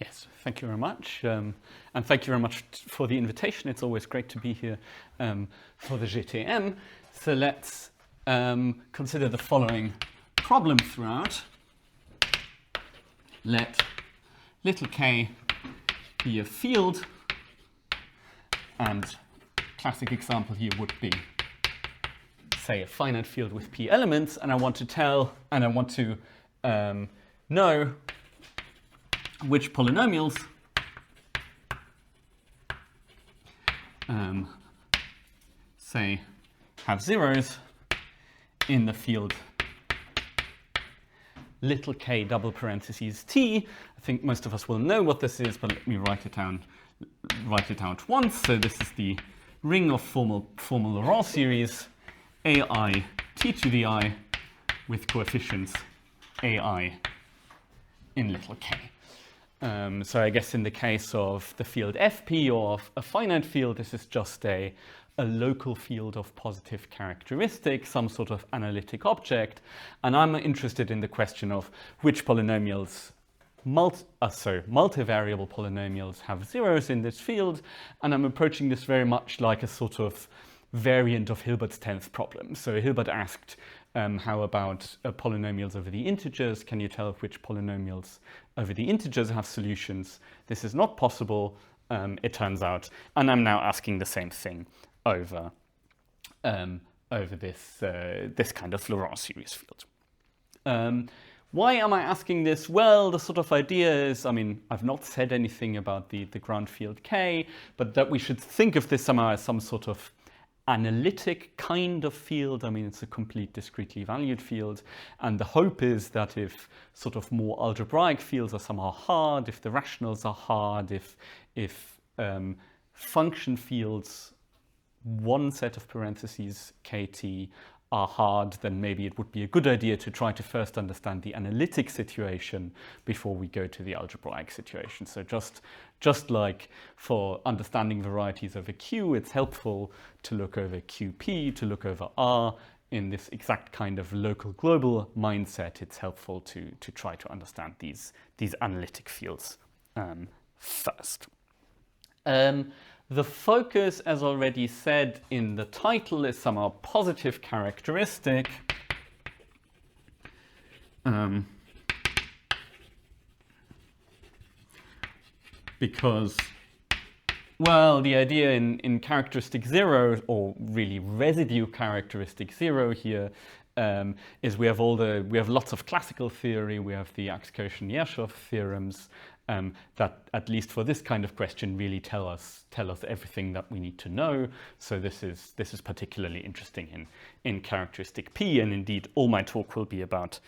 Yes, thank you very much. And thank you very much for the invitation. It's always great to be here for the GTM. So let's consider the following problem throughout. Let little k be a field, and classic example here would be, say, a finite field with p elements, and I want to know which polynomials say have zeros in the field little k double parentheses t. I think most of us will know what this is, but let me write it down once. So this is the ring of formal Laurent series ai t to the I with coefficients ai in little k. So I guess in the case of the field Fp or of a finite field, this is just a local field of positive characteristics, some sort of analytic object. And I'm interested in the question of which polynomials, multivariable polynomials have zeros in this field. And I'm approaching this very much like a sort of variant of Hilbert's 10th problem. So Hilbert asked, how about polynomials over the integers? Can you tell which polynomials over the integers have solutions? This is not possible, it turns out. And I'm now asking the same thing over this kind of Laurent series field. Why am I asking this? Well, the sort of idea is, I mean, I've not said anything about the ground field K, but that we should think of this somehow as some sort of analytic kind of field. I mean, it's a complete discretely valued field. And the hope is that if sort of more algebraic fields are somehow hard, if the rationals are hard, if function fields, one set of parentheses kt, are hard, then maybe it would be a good idea to try to first understand the analytic situation before we go to the algebraic situation. So just like for understanding varieties over Q, it's helpful to look over QP, to look over R. In this exact kind of local global mindset, it's helpful to try to understand these analytic fields first. The focus, as already said in the title, is somehow positive characteristic. Because, well, the idea in characteristic 0, or really residue characteristic 0 here, is we have lots of classical theory. We have the Anscombe-Yershov theorems that, at least for this kind of question, really tell us everything that we need to know. So this is particularly interesting in characteristic P, and indeed all my talk will be about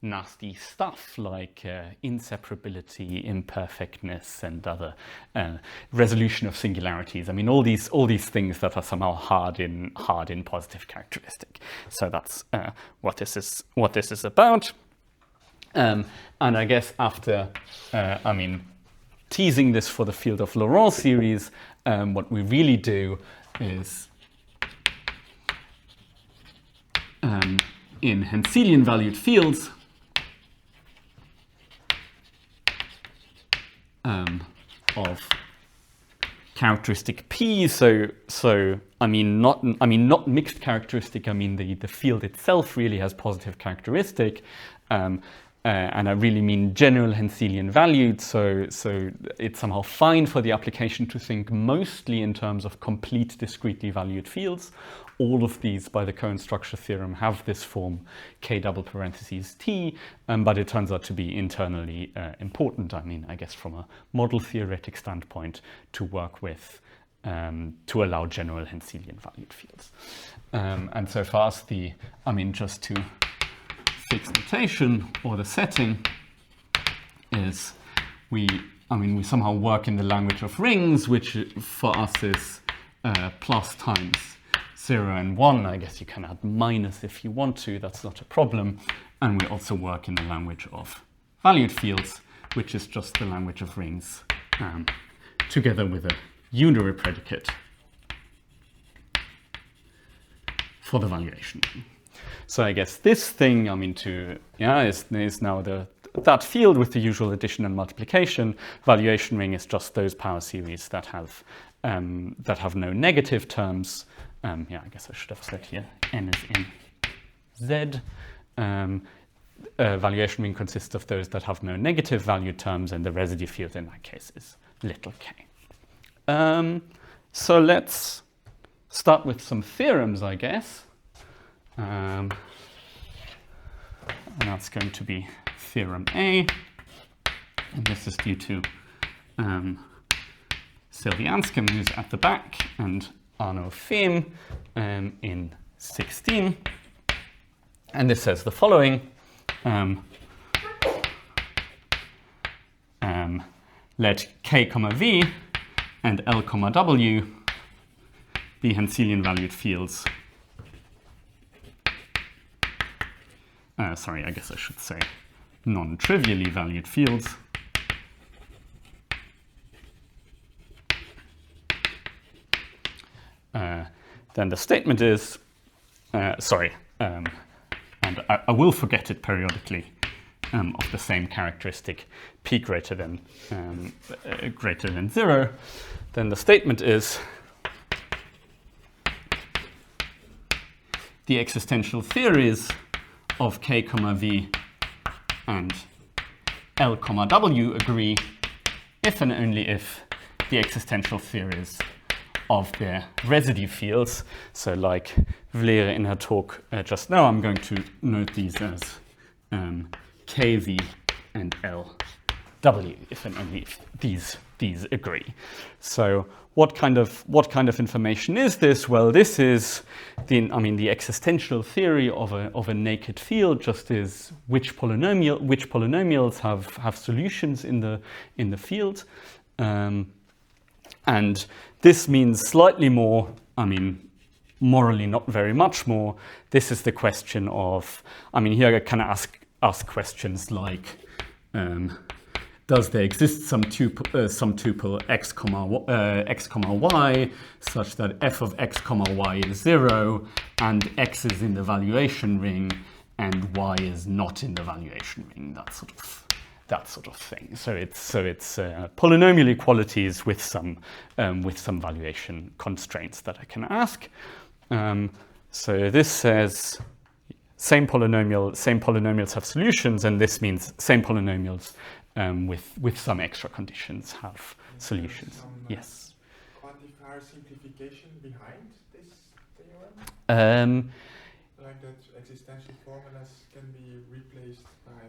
nasty stuff like inseparability, imperfectness, and other resolution of singularities. I mean, all these things that are somehow hard in positive characteristic. So that's what this is about. And I guess after, teasing this for the field of Laurent series, what we really do is in henselian valued fields of characteristic P. So not mixed characteristic. I mean the field itself really has positive characteristic. And I really mean general henselian valued, so it's somehow fine for the application to think mostly in terms of complete discretely valued fields. All of these, by the Cohen structure theorem, have this form k double parentheses t, but it turns out to be internally important. I mean, I guess from a model theoretic standpoint, to work with, to allow general henselian valued fields. And so far as just to fixed notation, or the setting, is we somehow work in the language of rings, which for us is plus times 0 and 1. I guess you can add minus if you want to, that's not a problem. And we also work in the language of valued fields, which is just the language of rings, together with a unary predicate for the valuation. So I guess this thing, is now the that field with the usual addition and multiplication. Valuation ring is just those power series that have no negative terms. Yeah, I guess I should have said here n is in Z. Valuation ring consists of those that have no negative value terms, and the residue field in that case is little k. So let's start with some theorems, I guess. And that's going to be theorem A. And this is due to Sylvie Anscombe, who's at the back, and Arno Fehm in 16. And this says the following. Let k, v and L, w be henselian valued fields. Sorry, I guess I should say non-trivially valued fields. Then the statement is, and I will forget it periodically, of the same characteristic p greater than 0. Then the statement is the existential theories of k, v and L, w agree if and only if the existential theories of their residue fields. So like Vlere in her talk just now, I'm going to note these as kv and lw, if and only if these agree. So what kind of information is this? Well, this is the existential theory of a naked field just is which polynomials have solutions in the field. And this means slightly more, morally not very much more. This is the question of, here I can ask questions like, does there exist some tuple x, y such that f of x, y is 0 and x is in the valuation ring and y is not in the valuation ring? That sort of thing. So it's polynomial equalities with some valuation constraints that I can ask. So this says same polynomials have solutions, and this means same polynomials with some extra conditions have solutions. Some, yes. Quantifier simplification behind this theorem? Like that existential formulas can be replaced by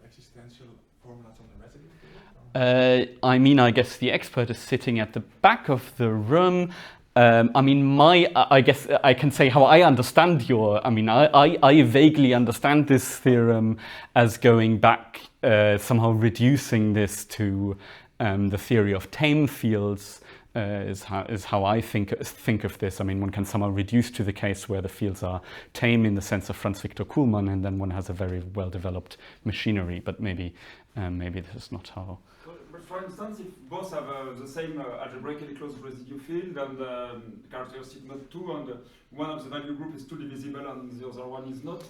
existential formulas on the residue field? I guess the expert is sitting at the back of the room. I guess I can say how I understand I vaguely understand this theorem as going back, somehow reducing this to the theory of tame fields. Is how I think of this. One can somehow reduce to the case where the fields are tame in the sense of Franz Victor Kuhlmann, and then one has a very well-developed machinery. But maybe this is not how. But for instance, if both have the same algebraically closed residue field and characteristic not 2, and one of the value group is 2 divisible and the other one is not,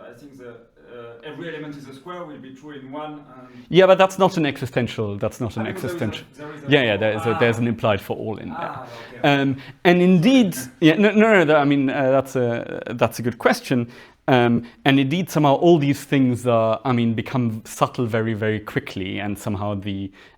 I think every element is a square will be true in one. Yeah, but that's not an existential. That's not an existential. There's an implied for all in there. Okay. And indeed, that's a good question. And indeed, somehow all these things become subtle very, very quickly, and somehow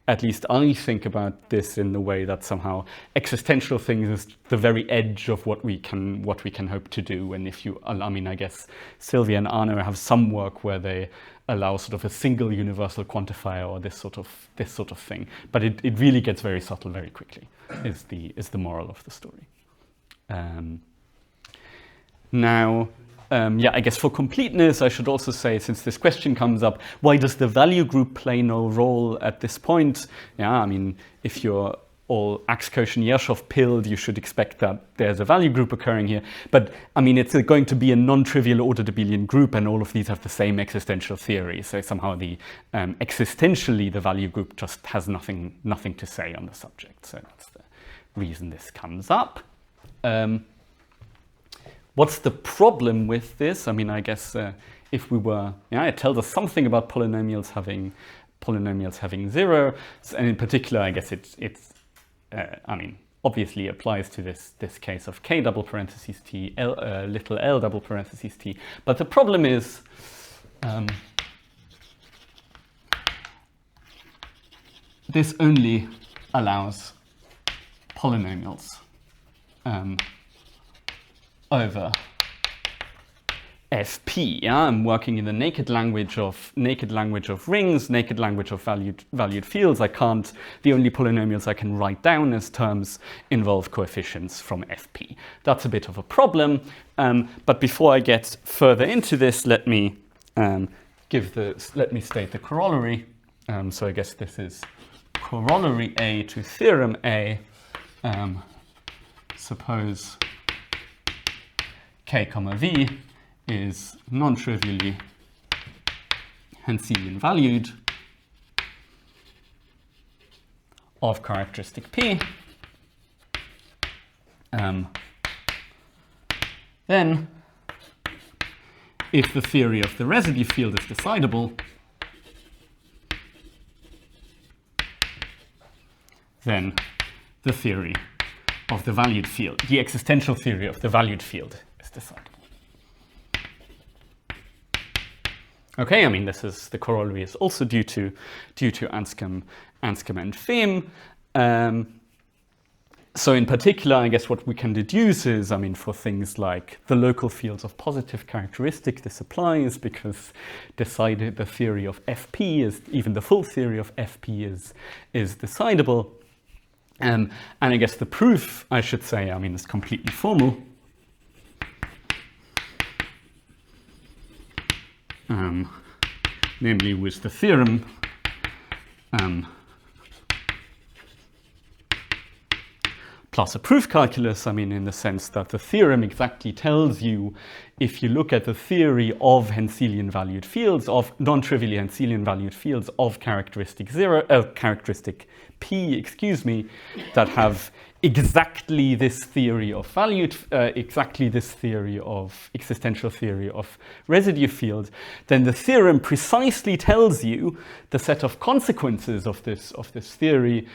at least I think about this in the way that somehow existential things is the very edge of what we can hope to do. And if you, I guess Sylvia and Arno have some work where they allow sort of a single universal quantifier or this sort of thing, but it really gets very subtle very quickly. Is the moral of the story. Now. I guess for completeness, I should also say, since this question comes up, why does the value group play no role at this point? Yeah, if you're all Ax-Koshin-Yershoff pilled, you should expect that there's a value group occurring here. But it's going to be a non-trivial ordered abelian group, and all of these have the same existential theory. So somehow existentially, the value group just has nothing to say on the subject. So that's the reason this comes up. What's the problem with this? I guess if we were, it tells us something about polynomials having zero, and in particular, I guess it's obviously applies to this case of k double parentheses t, little l double parentheses t. But the problem is, this only allows polynomials over Fp. Yeah, I'm working in the naked language of rings, naked language of valued fields. The only polynomials I can write down as terms involve coefficients from Fp. That's a bit of a problem. But before I get further into this, let me state the corollary. So I guess this is corollary A to theorem A. Suppose k comma v is non-trivially henselian valued of characteristic P, then if the theory of the residue field is decidable, then the theory of the valued field, the existential theory of the valued field, is decidable. Okay, I mean, the corollary is also due to Anscombe and Fehm. So in particular, I guess what we can deduce is, for things like the local fields of positive characteristic, this applies because the theory of Fp is, even the full theory of Fp is decidable. And I guess the proof, I should say, is completely formal. Namely with the theorem plus a proof calculus, in the sense that the theorem exactly tells you, if you look at the theory of henselian valued fields, of non-trivially henselian valued fields of characteristic P, that have exactly this theory of existential theory of residue field, then the theorem precisely tells you the set of consequences of this theory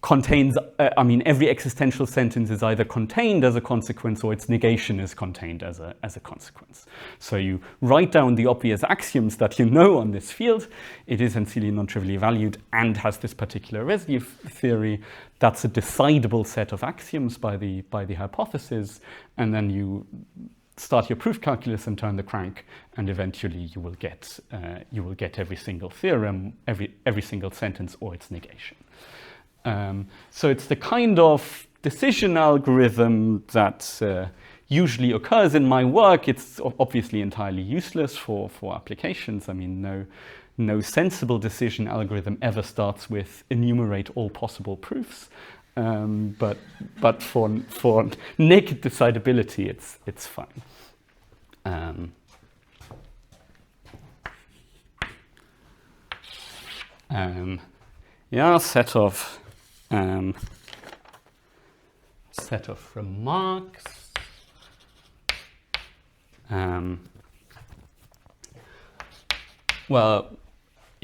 contains, every existential sentence is either contained as a consequence or its negation is contained as a consequence. So you write down the obvious axioms that you know on this field. It is henselian non-trivially valued and has this particular residue theory. That's a decidable set of axioms by the hypothesis, and then you start your proof calculus and turn the crank, and eventually you will get every single theorem, every single sentence or its negation. So it's the kind of decision algorithm that usually occurs in my work. It's obviously entirely useless for applications. No sensible decision algorithm ever starts with enumerate all possible proofs. But for naked decidability, it's fine. Set of remarks.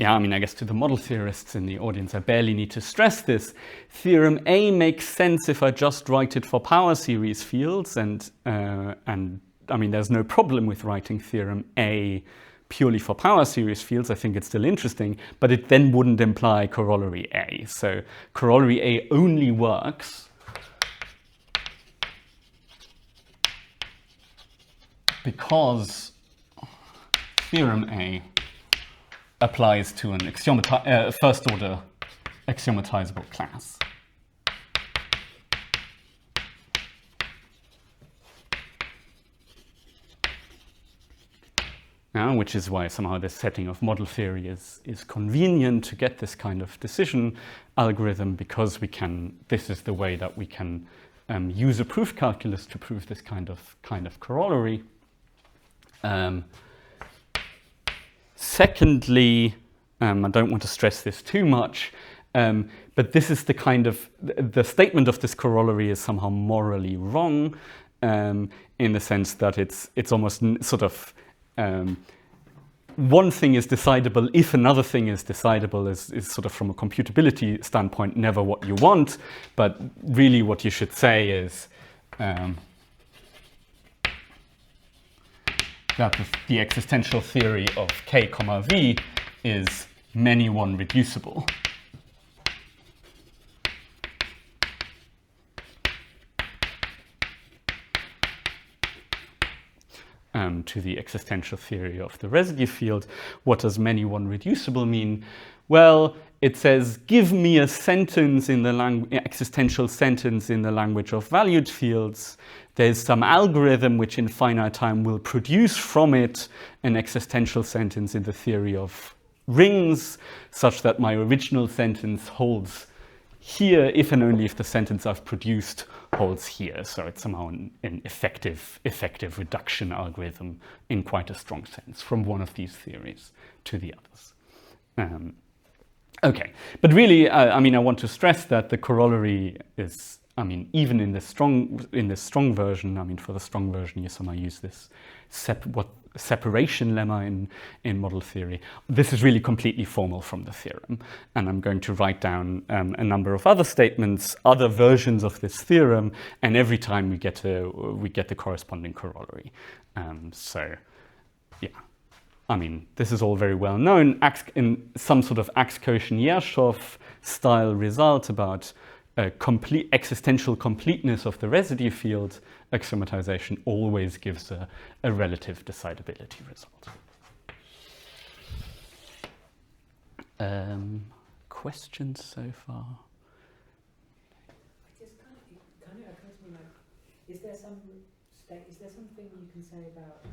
I guess to the model theorists in the audience, I barely need to stress this. Theorem A makes sense if I just write it for power series fields, and there's no problem with writing theorem A purely for power series fields. I think it's still interesting, but it then wouldn't imply corollary A. So corollary A only works because theorem A applies to an first order axiomatizable class. Which is why somehow this setting of model theory is convenient to get this kind of decision algorithm, because this is the way that we can use a proof calculus to prove this kind of corollary. Secondly, I don't want to stress this too much, but this is the statement of this corollary is somehow morally wrong, in the sense that it's almost sort of one thing is decidable if another thing is decidable is sort of from a computability standpoint never what you want, but really what you should say is that the existential theory of k comma v is many one reducible. To the existential theory of the residue field. What does many one reducible mean? Well, it says, give me a sentence in the existential sentence in the language of valued fields. There's some algorithm which in finite time will produce from it an existential sentence in the theory of rings, such that my original sentence holds here if and only if the sentence I've produced holds here. So it's somehow an effective reduction algorithm in quite a strong sense from one of these theories to the others. Okay, but really, I mean, I want to stress that the corollary is, I mean, even in this strong version, I mean, for the strong version, you somehow use this separation lemma in model theory. This is really completely formal from the theorem, and I'm going to write down a number of other statements, other versions of this theorem, and every time we get the corresponding corollary. So, yeah. I mean, this is all very well known. In some sort of Ax-Koshin-Yershoff style result about complete existential completeness of the residue field, axiomatization always gives a relative decidability result. Questions so far? Just kind of occurs to me, like, is there something you can say about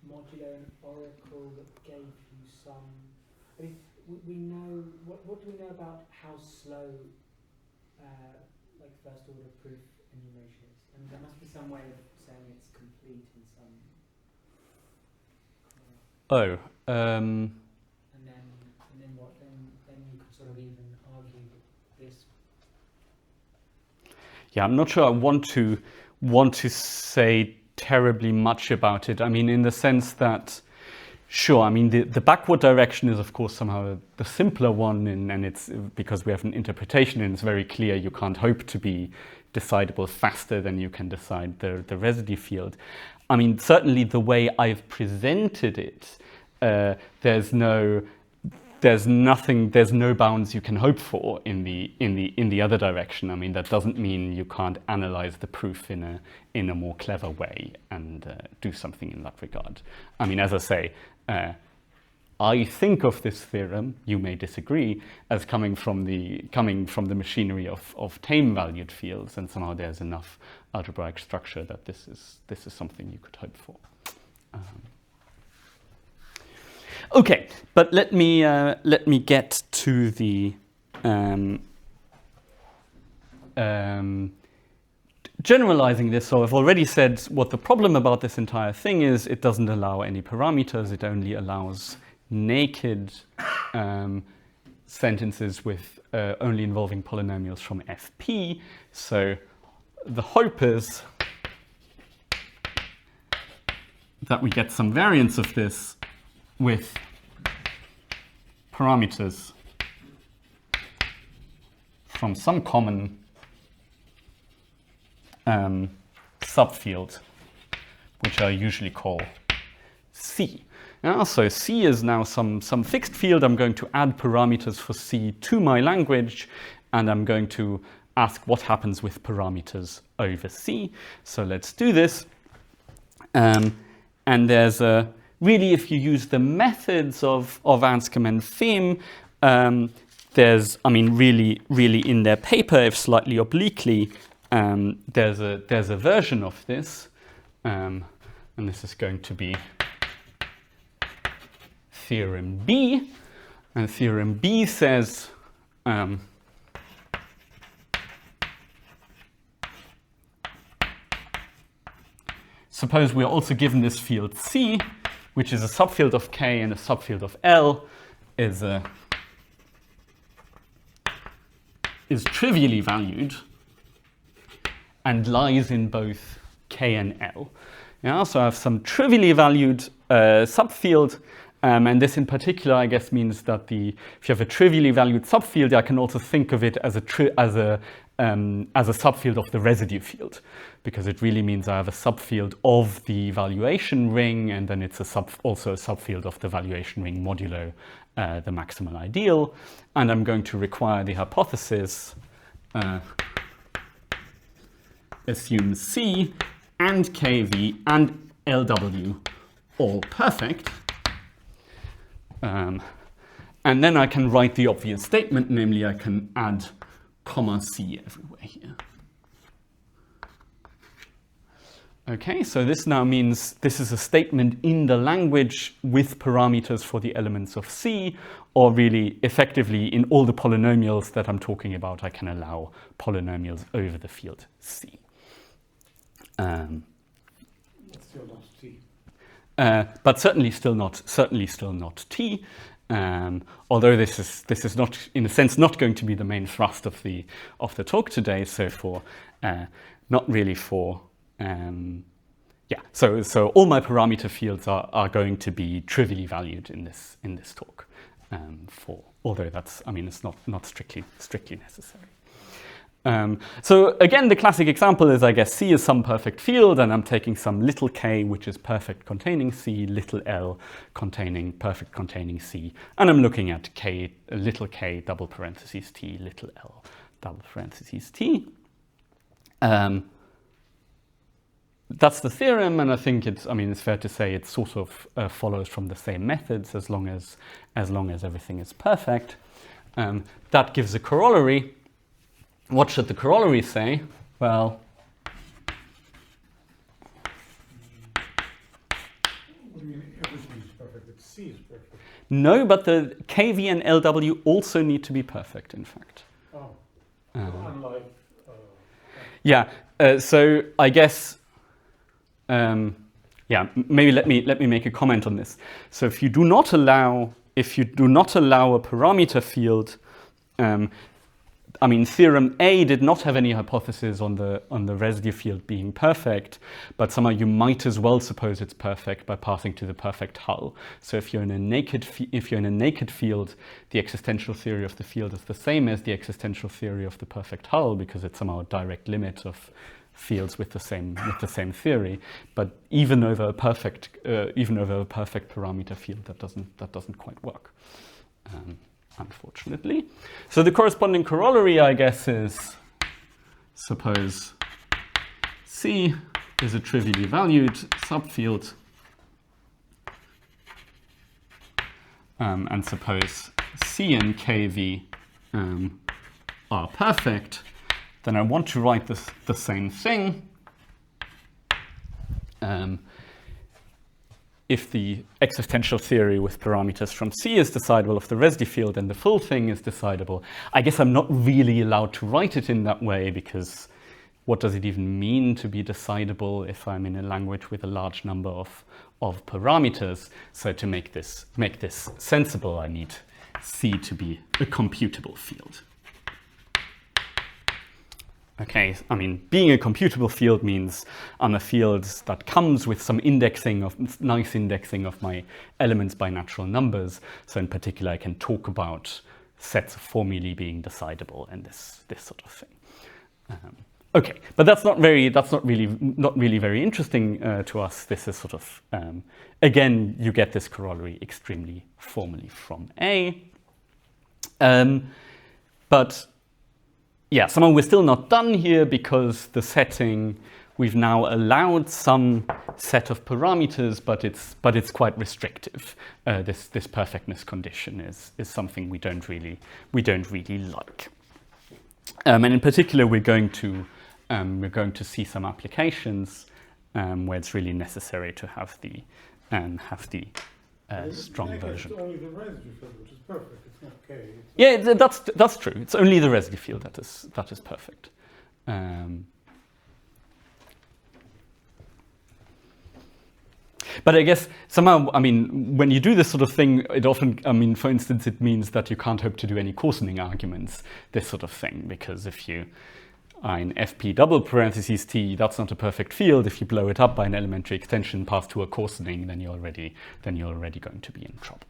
modulo and oracle that gave you some? I mean, we know what do we know about how slow like first order proof enumeration is? And there must be some way of saying it's complete in some. And then what? Then you could sort of even argue that this. Yeah, I'm not sure I want to say terribly much about it. I mean, in the sense that, sure, I mean, the backward direction is, of course, somehow the simpler one, and it's because we have an interpretation and it's very clear you can't hope to be decidable faster than you can decide the residue field. I mean, certainly the way I've presented it, there's no bounds you can hope for in the other direction. I mean, that doesn't mean you can't analyze the proof in a more clever way and do something in that regard. I mean, as I say, I think of this theorem, you may disagree, as coming from the machinery of tame valued fields, and somehow there's enough algebraic structure that this is something you could hope for. Okay, but let me get to the generalizing this. So I've already said what the problem about this entire thing is. It doesn't allow any parameters. It only allows naked sentences with only involving polynomials from Fp. So the hope is that we get some variance of this with parameters from some common subfield, which I usually call C. So C is now some fixed field. I'm going to add parameters for C to my language, and I'm going to ask what happens with parameters over C. So let's do this. And there's really, if you use the methods of Anscombe and Fehm, there's, I mean, really in their paper, if slightly obliquely, there's a version of this, and this is going to be theorem B, and theorem B says suppose we're also given this field C, which is a subfield of K and a subfield of L, is trivially valued and lies in both K and L. Yeah, so I have some trivially valued subfield, and this in particular, I guess, means that if you have a trivially valued subfield, I can also think of it as a subfield of the residue field, because it really means I have a subfield of the valuation ring, and then it's also a subfield of the valuation ring modulo the maximal ideal. And I'm going to require the hypothesis assume C and KV and LW all perfect. And then I can write the obvious statement, namely I can add comma C everywhere here. Okay, so this now means this is a statement in the language with parameters for the elements of C, or really effectively in all the polynomials that I'm talking about, I can allow polynomials over the field C. Still not T. But certainly still not T. Although this is not, in a sense, not going to be the main thrust of the talk today. So not really for So all my parameter fields are going to be trivially valued in this talk. Although that's, I mean, it's not strictly necessary. So again, the classic example is, I guess, C is some perfect field, and I'm taking some little k, which is perfect containing C, little l perfect containing C, and I'm looking at k, little k, double parentheses t, little l, double parentheses t. That's the theorem, and I think it's fair to say it sort of follows from the same methods as long as everything is perfect. That gives a corollary. What should the corollary say? Well, What do you mean everything is perfect? That C is perfect. no, but the KV and LW also need to be perfect, in fact. Oh, unlike. Yeah. So I guess. Maybe let me make a comment on this. So if you do not allow a parameter field, theorem A did not have any hypothesis on the residue field being perfect, but somehow you might as well suppose it's perfect by passing to the perfect hull. So if you're in a naked field, the existential theory of the field is the same as the existential theory of the perfect hull, because it's somehow a direct limit of fields with the same theory. But even over a perfect parameter field, that doesn't quite work. Unfortunately. So the corresponding corollary, I guess, is suppose C is a trivially valued subfield, and suppose C and KV are perfect, then I want to write the same thing. If the existential theory with parameters from C is decidable of the residue field, then the full thing is decidable. I guess I'm not really allowed to write it in that way, because what does it even mean to be decidable if I'm in a language with a large number of parameters? So to make this sensible, I need C to be a computable field. Okay, being a computable field means I'm a field that comes with some nice indexing of my elements by natural numbers. So in particular, I can talk about sets of formulae being decidable and this sort of thing. Okay, but that's not really very interesting to us. This is sort of again, you get this corollary extremely formally from A, but. Yeah, somehow we're still not done here, because the setting, we've now allowed some set of parameters, but it's quite restrictive. This perfectness condition is something we don't really like. And in particular, we're going to see some applications where it's really necessary to have the strong version. It's only the residue field which is perfect. It's not K. Yeah, that's true. It's only the residue field that is perfect. But I guess somehow, when you do this sort of thing, it often, for instance, it means that you can't hope to do any coarsening arguments, this sort of thing, because if you, ein FP double parentheses T, that's not a perfect field. If you blow it up by an elementary extension path to a coarsening, then you're already going to be in trouble.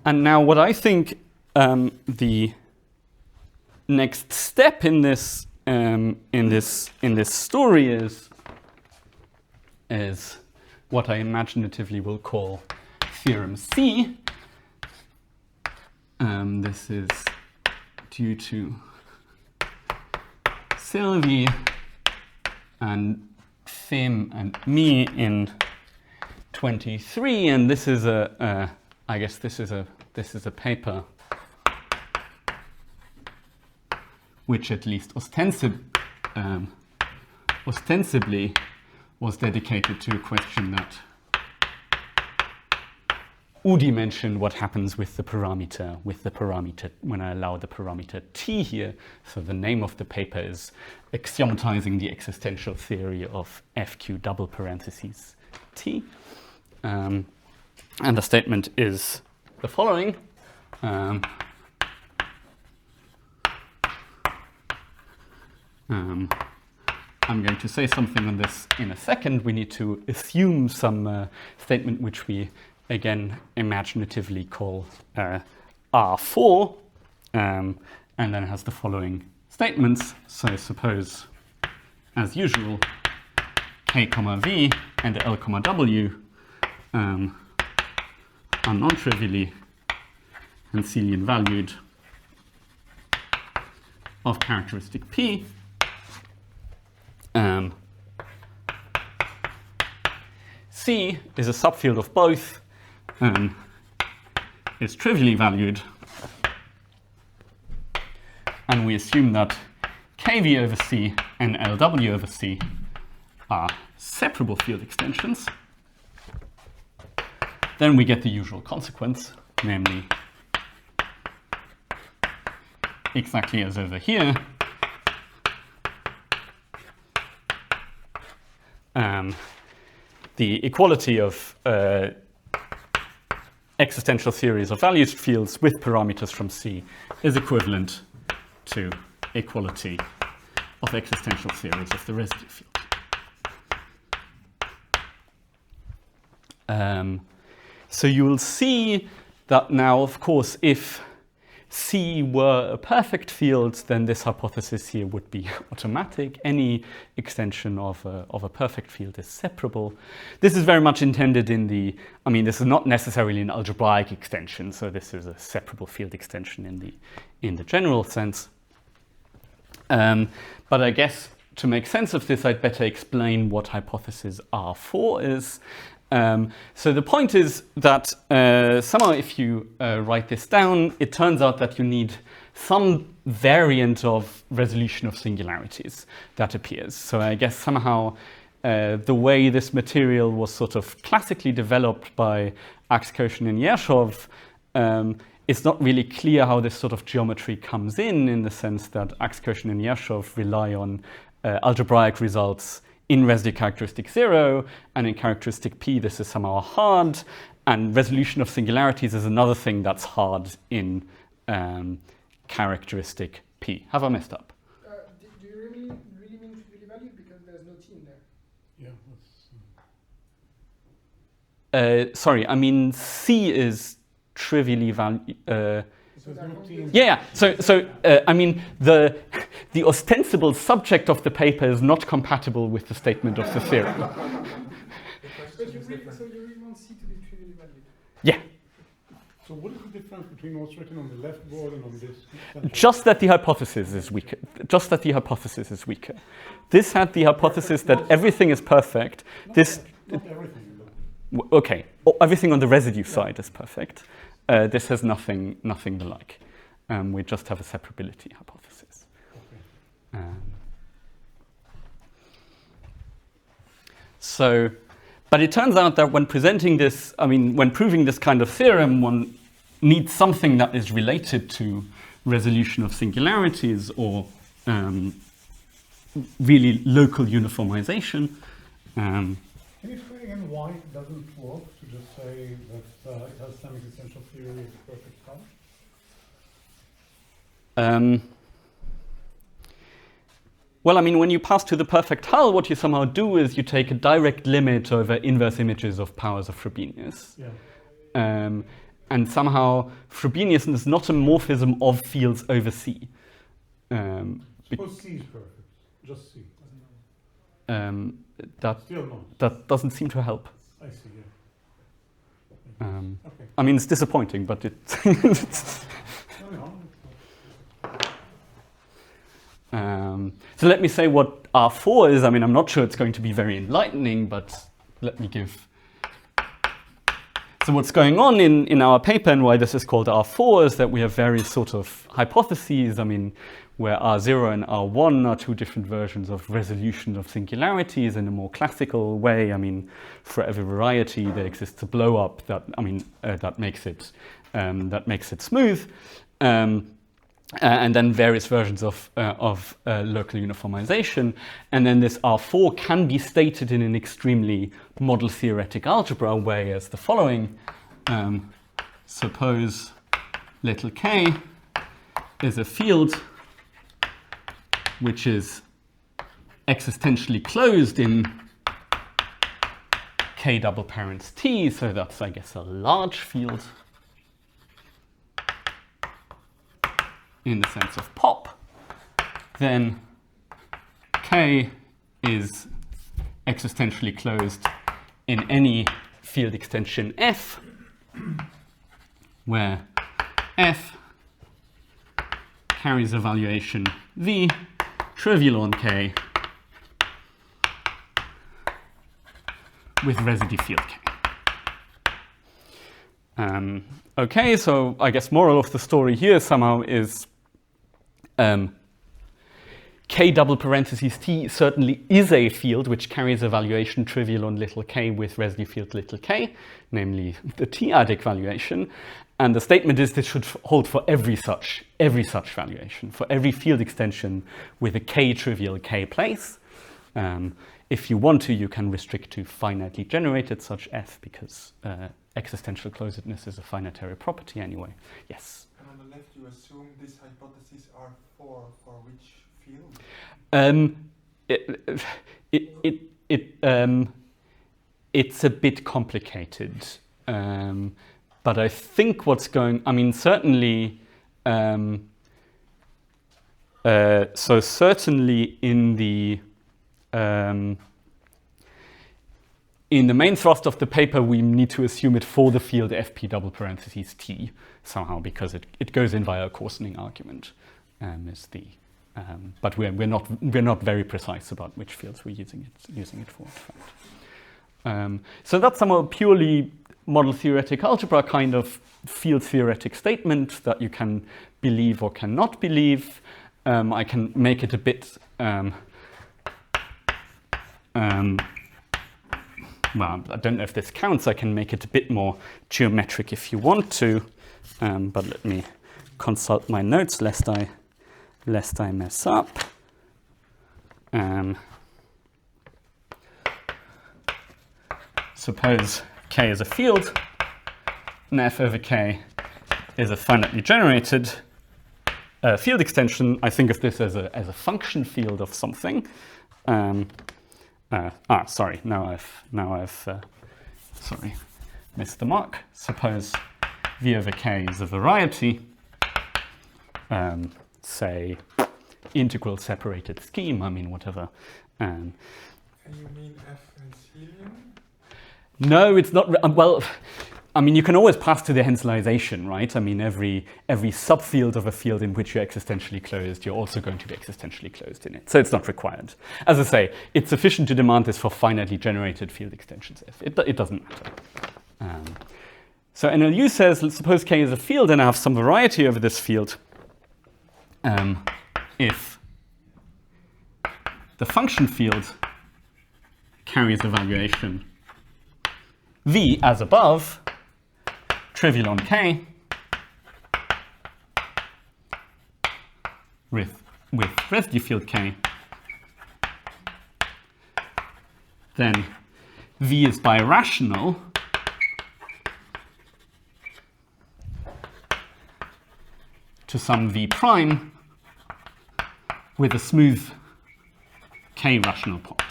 And now what I think the next step in this story is what I imaginatively will call theorem C. This is due to Sylvie and Fehm and me in 23, and this is I guess this is a paper which at least ostensibly was dedicated to a question that Udi mentioned, what happens with the parameter when I allow the parameter t here. So the name of the paper is axiomatizing the existential theory of FQ double parentheses t. And the statement is the following. I'm going to say something on this in a second. We need to assume some statement which we, again, imaginatively call R4, and then has the following statements. So suppose, as usual, K comma V and L comma W are non-trivially henselian valued of characteristic P. C is a subfield of both, is trivially valued, and we assume that KV over C and LW over C are separable field extensions. Then we get the usual consequence, namely exactly as over here. The equality of existential theories of valued fields with parameters from C is equivalent to equality of existential theories of the residue field. So you will see that now, of course, if C were a perfect field, then this hypothesis here would be automatic. Any extension of a perfect field is separable. This is very much intended in the, this is not necessarily an algebraic extension, so this is a separable field extension in the general sense. But I guess to make sense of this, I'd better explain what hypothesis R4 is. So the point is that somehow if you write this down, it turns out that you need some variant of resolution of singularities that appears. So I guess somehow the way this material was sort of classically developed by Anscombe and Yershov, it's not really clear how this sort of geometry comes in the sense that Anscombe and Yershov rely on algebraic results in residue characteristic 0, and in characteristic P this is somehow hard, and resolution of singularities is another thing that's hard in characteristic P. Have I messed up? Do you really mean trivially valued, because there's no T in there? Yeah. Sorry, I mean C is trivially valued. So there's no T in So I mean the ostensible subject of the paper is not compatible with the statement of the theorem. So you really want C to be trivially valued? Yeah. So what is the difference between what's written on the left board and on this? Just that the hypothesis is weaker. This had the hypothesis that everything is perfect. Not everything. Okay, everything on the residue side is perfect. This has nothing the like. We just have a separability hypothesis. Okay. But it turns out that when presenting this, when proving this kind of theorem, one needs something that is related to resolution of singularities, or really local uniformization. Can you explain again why it doesn't work to just say that it has some existential theory of perfect hull? Well, I mean, when you pass to the perfect hull, what you somehow do is you take a direct limit over inverse images of powers of Frobenius. Yeah. And somehow Frobenius is not a morphism of fields over C. Suppose C is perfect, just C. Still not. That doesn't seem to help. I see, yeah. Okay. I mean, it's disappointing, but it. So let me say what R4 is. I mean, I'm not sure it's going to be very enlightening, but let me give. So what's going on in our paper and why this is called R4 is that we have various sort of hypotheses. I mean, where R0 and R1 are two different versions of resolution of singularities in a more classical way. I mean, for every variety, there exists a blow-up that that makes it smooth. And then various versions of local uniformization. And then this R4 can be stated in an extremely model theoretic algebra way as the following. Suppose little k is a field which is existentially closed in k double parents T, so that's, I guess, a large field in the sense of pop, then K is existentially closed in any field extension F, where F carries a valuation V trivial on K with residue field K. Okay, so I guess moral of the story here somehow is K double parentheses T certainly is a field which carries a valuation trivial on little k with residue field little k, namely the T-adic valuation. And the statement is this should hold for every such valuation, for every field extension with a k trivial k place. If you want to, you can restrict to finitely generated such F because existential closedness is a finitary property anyway. Yes? And on the left, you assume this hypothesis R4 for which field? It's a bit complicated. But I think what's going, I mean, certainly, so certainly in the main thrust of the paper, we need to assume it for the field FP double parentheses T somehow, because it goes in via a coarsening argument. But we're not very precise about which fields we're using it for. In fact. So that's somehow purely model theoretic algebra kind of field theoretic statement that you can believe or cannot believe. I can make it a bit. Well, I don't know if this counts. I can make it a bit more geometric if you want to, but let me consult my notes lest I mess up. Suppose K is a field, and F over K is a finitely generated field extension. I think of this as a function field of something. Sorry. Now I've missed the mark. Suppose V over K is a variety, say integral separated scheme. I mean, whatever. And you mean F henselian? No, it's not. Well, I mean, you can always pass to the henselization, right? I mean, every subfield of a field in which you're existentially closed, you're also going to be existentially closed in it. So it's not required. As I say, it's sufficient to demand this for finitely generated field extensions. It doesn't matter. So NLU says, let's suppose K is a field, and I have some variety over this field. If the function field carries a valuation V as above, trivial on K, with residue field K, then V is birational to some V prime with a smooth K rational point.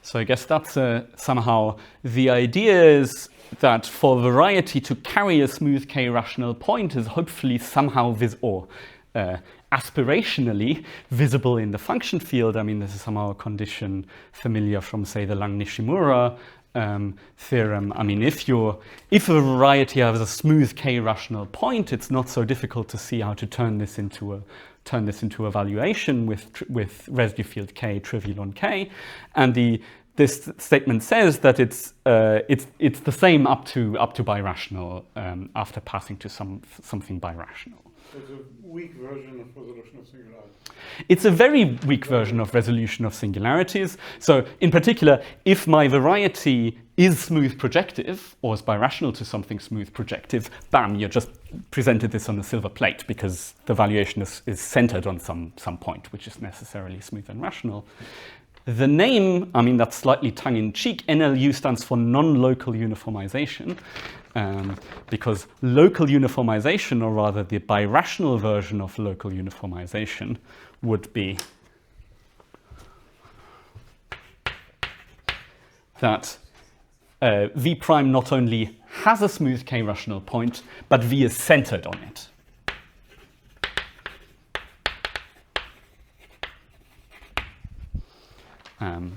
So I guess that's somehow the idea is that for variety to carry a smooth K rational point is hopefully somehow aspirationally visible in the function field. I mean, this is somehow a condition familiar from, say, the Lang-Nishimura theorem. I mean, if a variety has a smooth K rational point, it's not so difficult to see how to turn this into a valuation with residue field K trivial on K, and this statement says that it's the same up to birational after passing to something birational. So it's a weak version of resolution of singularities. It's a very weak version of resolution of singularities. So in particular, if my variety is smooth projective or is birational to something smooth projective, bam, you just presented this on a silver plate because the valuation is centered on some point which is necessarily smooth and rational. The name, I mean, that's slightly tongue-in-cheek. NLU stands for non-local uniformization, because local uniformization, or rather the birational version of local uniformization, would be that V prime not only has a smooth K rational point, but V is centered on it.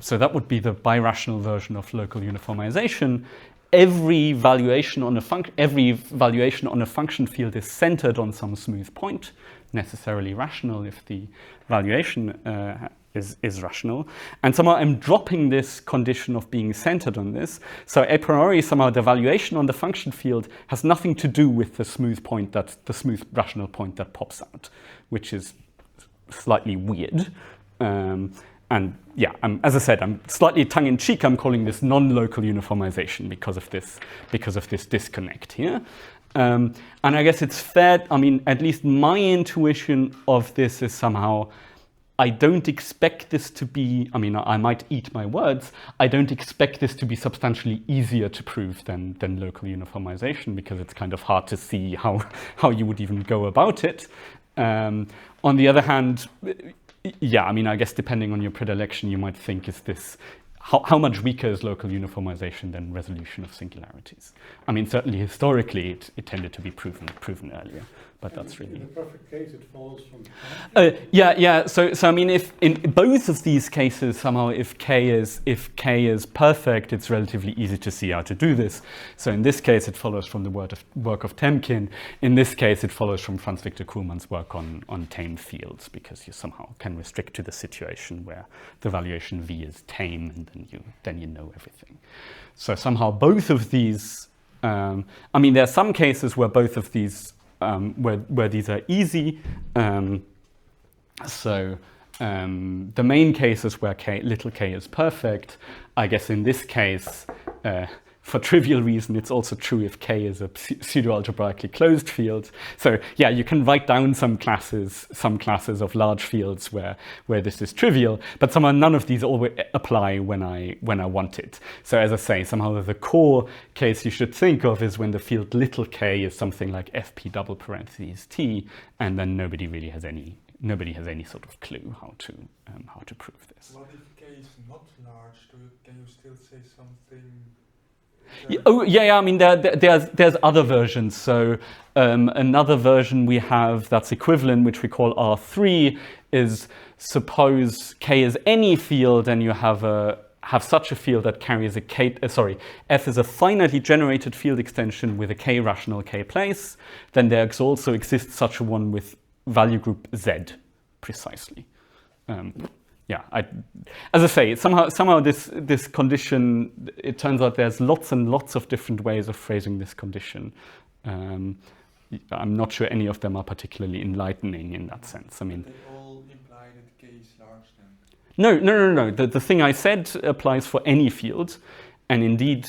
So that would be the birational version of local uniformization. Every valuation on a function field is centered on some smooth point, necessarily rational if the valuation is rational. And somehow I'm dropping this condition of being centered on this. So a priori, somehow the valuation on the function field has nothing to do with the smooth rational point that pops out, which is slightly weird. And yeah, as I said, I'm slightly tongue-in-cheek. I'm calling this non-local uniformization because of this disconnect here. And I guess it's fair. I mean, at least my intuition of this is somehow, I don't expect this to be. I mean, I might eat my words. I don't expect this to be substantially easier to prove than local uniformization, because it's kind of hard to see how you would even go about it. On the other hand, yeah, I mean, I guess depending on your predilection, you might think, is this, how much weaker is local uniformization than resolution of singularities? I mean, certainly historically, it tended to be proven earlier, but that's really... In the perfect case, it follows from... Yeah. So I mean, if in both of these cases, somehow if K is perfect, it's relatively easy to see how to do this. So in this case, it follows from the work of Temkin. In this case, it follows from Franz Victor Kuhlmann's work on tame fields, because you somehow can restrict to the situation where the valuation V is tame, and then you know everything. So somehow both of these, I mean, there are some cases where both of these, where these are easy. The main case is where little k is perfect. I guess in this case, for trivial reason, it's also true if K is a pseudo-algebraically closed field. So yeah, you can write down some classes of large fields where this is trivial, but somehow none of these always apply when I want it. So as I say, somehow the core case you should think of is when the field little k is something like fp double parentheses t, and then nobody has any sort of clue how to prove this. What if k is not large? Can you still say something? Yeah. I mean, there's other versions. So another version we have that's equivalent, which we call R3, is suppose K is any field, and you have such a field that carries a K. F is a finitely generated field extension with a K rational K place. Then there also exists such a one with value group Z, precisely. Yeah, as I say, somehow this condition, it turns out there's lots and lots of different ways of phrasing this condition. I'm not sure any of them are particularly enlightening in that sense. I mean, they all imply that k is large then? No. The thing I said applies for any field, and indeed,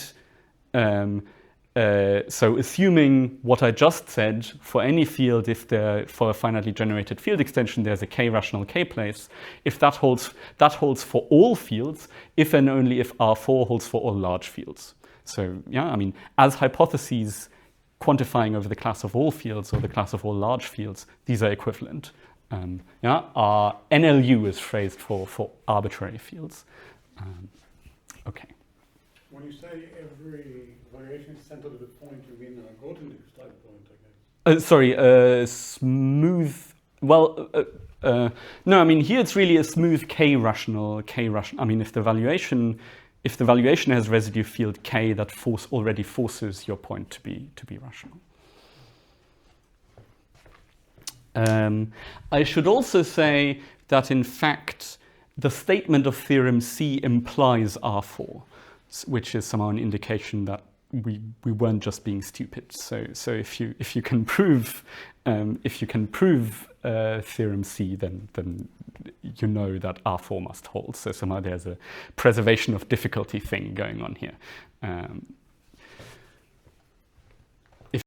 So assuming what I just said, for any field, for a finitely generated field extension, there's a k-rational k-place. If that holds for all fields, if and only if R4 holds for all large fields. So yeah, I mean, as hypotheses quantifying over the class of all fields or the class of all large fields, these are equivalent. Our NLU is phrased for arbitrary fields. Okay. When you say every variation is centered at a point, you mean a Grothendieck type point, I guess? Sorry, smooth. Well, no. I mean, here it's really a smooth k-rational. I mean, if the valuation has residue field k, that already forces your point to be rational. I should also say that in fact the statement of theorem C implies R4, which is somehow an indication that we weren't just being stupid. So if you can prove theorem C, then you know that R4 must hold. So somehow there's a preservation of difficulty thing going on here.